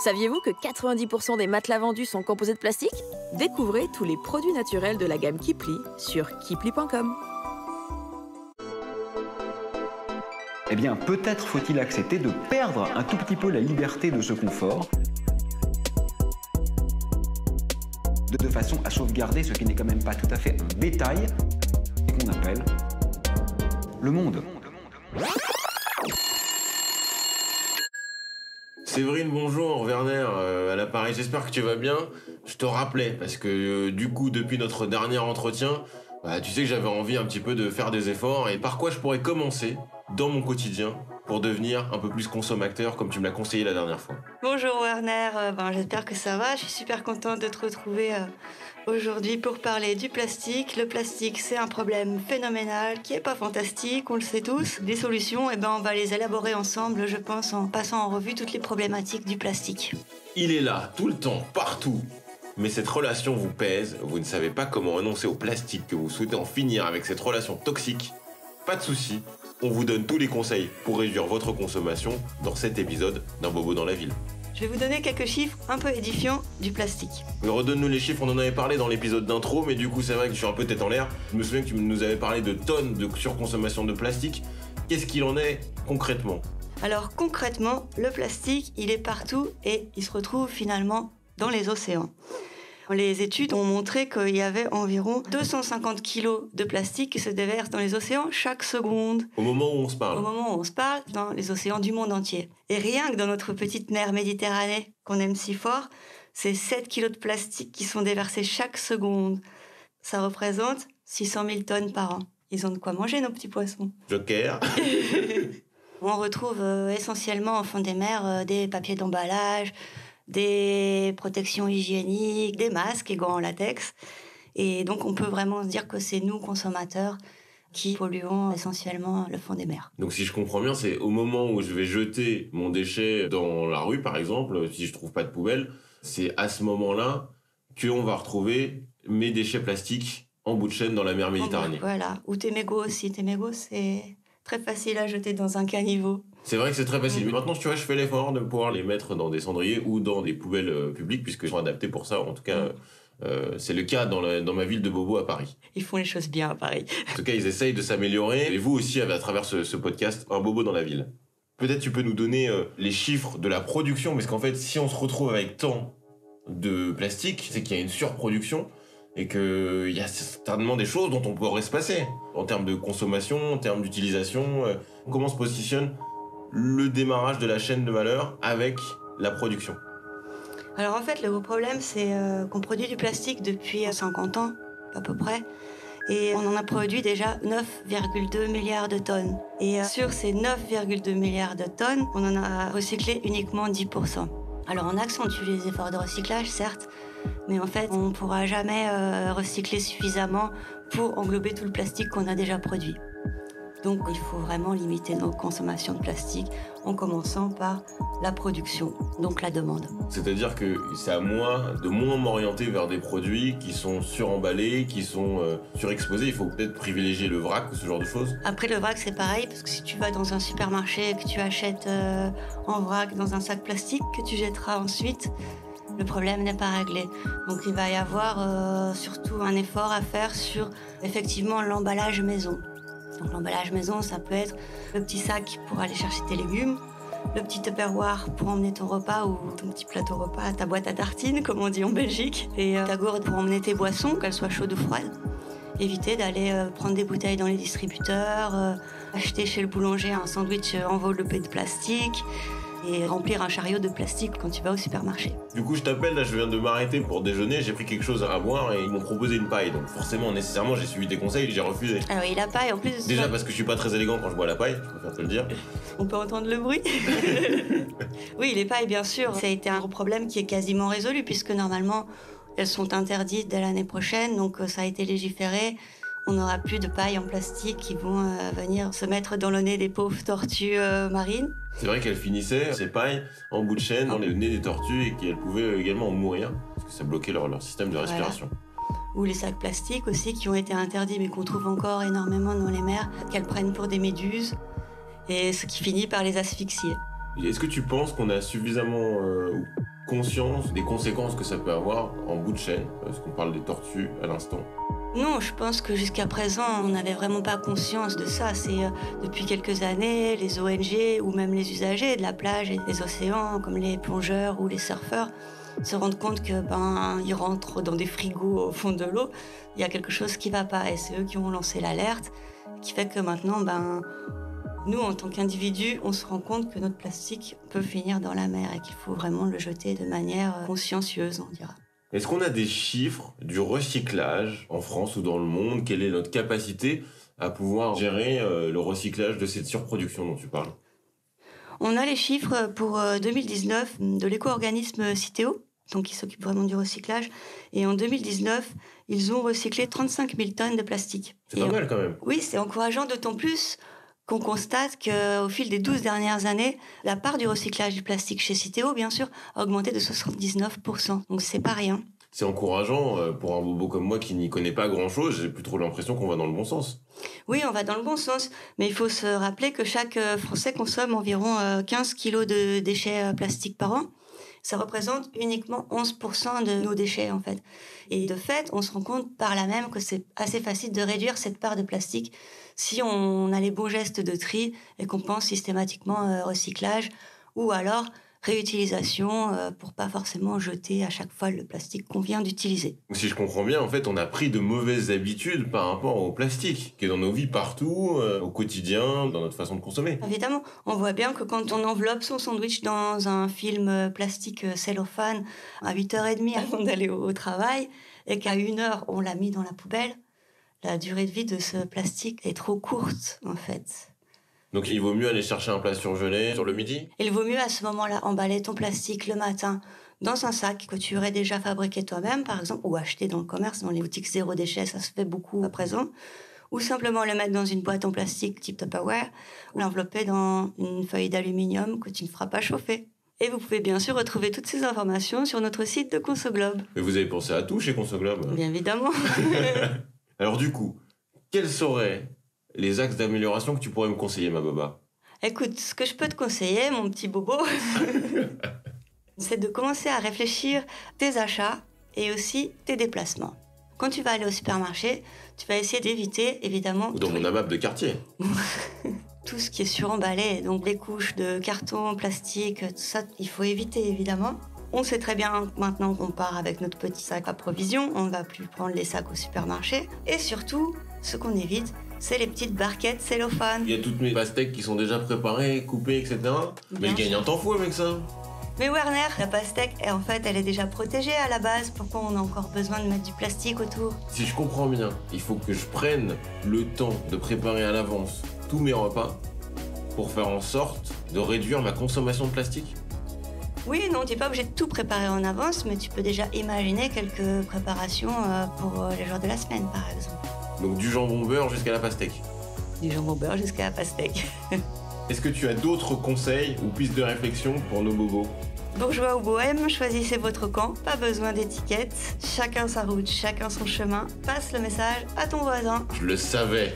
Saviez-vous que 90% des matelas vendus sont composés de plastique? Découvrez tous les produits naturels de la gamme Kipli sur kipli.com. Eh bien, peut-être faut-il accepter de perdre un tout petit peu la liberté de ce confort, de façon à sauvegarder ce qui n'est quand même pas tout à fait un bétail, et qu'on appelle le monde. Séverine, bonjour, Werner, à l'appareil, j'espère que tu vas bien. Je te rappelais, parce que du coup, depuis notre dernier entretien, tu sais que j'avais envie un petit peu de faire des efforts, et par quoi je pourrais commencer dans mon quotidien pour devenir un peu plus consommateur, comme tu me l'as conseillé la dernière fois. Bonjour Werner, j'espère que ça va, je suis super contente de te retrouver aujourd'hui pour parler du plastique. Le plastique, c'est un problème phénoménal qui est pas fantastique, on le sait tous. Des solutions, on va les élaborer ensemble, je pense, en passant en revue toutes les problématiques du plastique. Il est là, tout le temps, partout. Mais cette relation vous pèse, vous ne savez pas comment renoncer au plastique, que vous souhaitez en finir avec cette relation toxique. Pas de souci, on vous donne tous les conseils pour réduire votre consommation dans cet épisode d'Un Bobo dans la ville. Je vais vous donner quelques chiffres un peu édifiants du plastique. Redonne-nous les chiffres, on en avait parlé dans l'épisode d'intro, mais du coup c'est vrai que je suis un peu tête en l'air. Je me souviens que tu nous avais parlé de tonnes de surconsommation de plastique. Qu'est-ce qu'il en est concrètement ? Alors concrètement, le plastique, il est partout et il se retrouve finalement dans les océans. Les études ont montré qu'il y avait environ 250 kilos de plastique qui se déversent dans les océans chaque seconde. Au moment où on se parle. Au moment où on se parle, dans les océans du monde entier. Et rien que dans notre petite mer Méditerranée, qu'on aime si fort, c'est 7 kilos de plastique qui sont déversés chaque seconde. Ça représente 600 000 tonnes par an. Ils ont de quoi manger, nos petits poissons. Joker. On retrouve essentiellement au fond des mers des papiers d'emballage, des protections hygiéniques, des masques et gants en latex. Et donc, on peut vraiment se dire que c'est nous, consommateurs, qui polluons essentiellement le fond des mers. Donc, si je comprends bien, c'est au moment où je vais jeter mon déchet dans la rue, par exemple, si je trouve pas de poubelle, c'est à ce moment-là qu'on va retrouver mes déchets plastiques en bout de chaîne dans la mer Méditerranée. Voilà. Ou tes mégots aussi. Tes mégots, c'est très facile à jeter dans un caniveau. C'est vrai que c'est très facile. Mais maintenant, tu vois, je fais l'effort de pouvoir les mettre dans des cendriers ou dans des poubelles publiques, puisqu'ils sont adaptés pour ça. En tout cas, c'est le cas dans ma ville de Bobo à Paris. Ils font les choses bien à Paris. En tout cas, ils essayent de s'améliorer. Et vous aussi, à travers ce podcast, Un Bobo dans la ville. Peut-être tu peux nous donner les chiffres de la production, parce qu'en fait, si on se retrouve avec tant de plastique, c'est qu'il y a une surproduction et qu'il y a certainement des choses dont on pourrait se passer en termes de consommation, en termes d'utilisation. Comment se positionne le démarrage de la chaîne de valeur avec la production? Alors en fait, le gros problème, c'est qu'on produit du plastique depuis 50 ans, à peu près. Et on en a produit déjà 9,2 milliards de tonnes. Et sur ces 9,2 milliards de tonnes, on en a recyclé uniquement 10%. Alors on accentue les efforts de recyclage, certes, mais en fait, on ne pourra jamais recycler suffisamment pour englober tout le plastique qu'on a déjà produit. Donc il faut vraiment limiter nos consommations de plastique en commençant par la production, donc la demande. C'est-à-dire que c'est à moi de moins m'orienter vers des produits qui sont suremballés, qui sont surexposés. Il faut peut-être privilégier le vrac ou ce genre de choses. Après le vrac c'est pareil, parce que si tu vas dans un supermarché et que tu achètes en vrac dans un sac plastique que tu jetteras ensuite, le problème n'est pas réglé. Donc il va y avoir surtout un effort à faire sur effectivement l'emballage maison. Donc l'emballage maison, ça peut être le petit sac pour aller chercher tes légumes, le petit tupperware pour emmener ton repas ou ton petit plateau repas, ta boîte à tartines, comme on dit en Belgique, et ta gourde pour emmener tes boissons, qu'elles soient chaudes ou froides. Éviter d'aller prendre des bouteilles dans les distributeurs, acheter chez le boulanger un sandwich enveloppé de plastique et remplir un chariot de plastique quand tu vas au supermarché. Du coup, je t'appelle, là, je viens de m'arrêter pour déjeuner, j'ai pris quelque chose à boire et ils m'ont proposé une paille. Donc forcément, nécessairement, j'ai suivi tes conseils et j'ai refusé. Alors, il a paille en plus. Déjà parce que je suis pas très élégant quand je bois la paille, je préfère te le dire. On peut entendre le bruit. Oui, les pailles, bien sûr. Ça a été un gros problème qui est quasiment résolu puisque normalement, elles sont interdites dès l'année prochaine. Donc ça a été légiféré. On n'aura plus de pailles en plastique qui vont venir se mettre dans le nez des pauvres tortues marines. C'est vrai qu'elles finissaient, ces pailles, en bout de chaîne, dans les nez des tortues et qu'elles pouvaient également en mourir parce que ça bloquait leur système de respiration. Voilà. Ou les sacs plastiques aussi qui ont été interdits mais qu'on trouve encore énormément dans les mers, qu'elles prennent pour des méduses et ce qui finit par les asphyxier. Est-ce que tu penses qu'on a suffisamment conscience des conséquences que ça peut avoir en bout de chaîne, parce qu'on parle des tortues à l'instant. Non, je pense que jusqu'à présent, on n'avait vraiment pas conscience de ça. C'est depuis quelques années, les ONG ou même les usagers de la plage et des océans, comme les plongeurs ou les surfeurs, se rendent compte que ils rentrent dans des frigos au fond de l'eau. Il y a quelque chose qui ne va pas et c'est eux qui ont lancé l'alerte, qui fait que maintenant, nous, en tant qu'individus, on se rend compte que notre plastique peut finir dans la mer et qu'il faut vraiment le jeter de manière consciencieuse, on dira. Est-ce qu'on a des chiffres du recyclage en France ou dans le monde? Quelle est notre capacité à pouvoir gérer le recyclage de cette surproduction dont tu parles? On a les chiffres pour 2019 de l'éco-organisme Citeo, donc qui s'occupe vraiment du recyclage. Et en 2019, ils ont recyclé 35 000 tonnes de plastique. C'est pas mal quand même. Oui, c'est encourageant, d'autant plus qu'on constate qu'au fil des 12 dernières années, la part du recyclage du plastique chez Citeo, bien sûr, a augmenté de 79%. Donc c'est pas rien. C'est encourageant pour un bobo comme moi qui n'y connaît pas grand-chose. J'ai plus trop l'impression qu'on va dans le bon sens. Oui, on va dans le bon sens. Mais il faut se rappeler que chaque Français consomme environ 15 kilos de déchets plastiques par an. Ça représente uniquement 11% de nos déchets, en fait. Et de fait, on se rend compte par là même que c'est assez facile de réduire cette part de plastique si on a les bons gestes de tri et qu'on pense systématiquement recyclage ou alors réutilisation pour pas forcément jeter à chaque fois le plastique qu'on vient d'utiliser. Si je comprends bien, en fait, on a pris de mauvaises habitudes par rapport au plastique, qui est dans nos vies partout, au quotidien, dans notre façon de consommer. Évidemment, on voit bien que quand on enveloppe son sandwich dans un film plastique cellophane à 8h30 avant d'aller au travail, et qu'à 1h, on l'a mis dans la poubelle, la durée de vie de ce plastique est trop courte, en fait. Donc il vaut mieux aller chercher un plat surgelé sur le midi? Il vaut mieux à ce moment-là emballer ton plastique le matin dans un sac que tu aurais déjà fabriqué toi-même, par exemple, ou acheté dans le commerce, dans les boutiques zéro déchet, ça se fait beaucoup à présent, ou simplement le mettre dans une boîte en plastique type Tupperware, ou l'envelopper dans une feuille d'aluminium que tu ne feras pas chauffer. Et vous pouvez bien sûr retrouver toutes ces informations sur notre site de Consoglobe. Mais vous avez pensé à tout chez Consoglobe? Bien évidemment. Alors du coup, quels seraient les axes d'amélioration que tu pourrais me conseiller, ma baba? Écoute, ce que je peux te conseiller, mon petit bobo, c'est de commencer à réfléchir tes achats et aussi tes déplacements. Quand tu vas aller au supermarché, tu vas essayer d'éviter, évidemment... Ou dans mon AMAP de quartier. Tout ce qui est suremballé, donc les couches de carton, plastique, tout ça, il faut éviter, évidemment. On sait très bien maintenant qu'on part avec notre petit sac à provisions, on ne va plus prendre les sacs au supermarché. Et surtout, ce qu'on évite, c'est les petites barquettes cellophane. Il y a toutes mes pastèques qui sont déjà préparées, coupées, etc. Mais je gagne un temps fou avec ça. Mais Werner, la pastèque, en fait, elle est déjà protégée à la base. Pourquoi on a encore besoin de mettre du plastique autour? Si je comprends bien, il faut que je prenne le temps de préparer à l'avance tous mes repas pour faire en sorte de réduire ma consommation de plastique. Oui, non, tu n'es pas obligé de tout préparer en avance, mais tu peux déjà imaginer quelques préparations pour les jours de la semaine, par exemple. Donc du jambon beurre jusqu'à la pastèque. Du jambon beurre jusqu'à la pastèque. Est-ce que tu as d'autres conseils ou pistes de réflexion pour nos bobos? Bourgeois ou bohème, choisissez votre camp, pas besoin d'étiquette. Chacun sa route, chacun son chemin. Passe le message à ton voisin. Je le savais.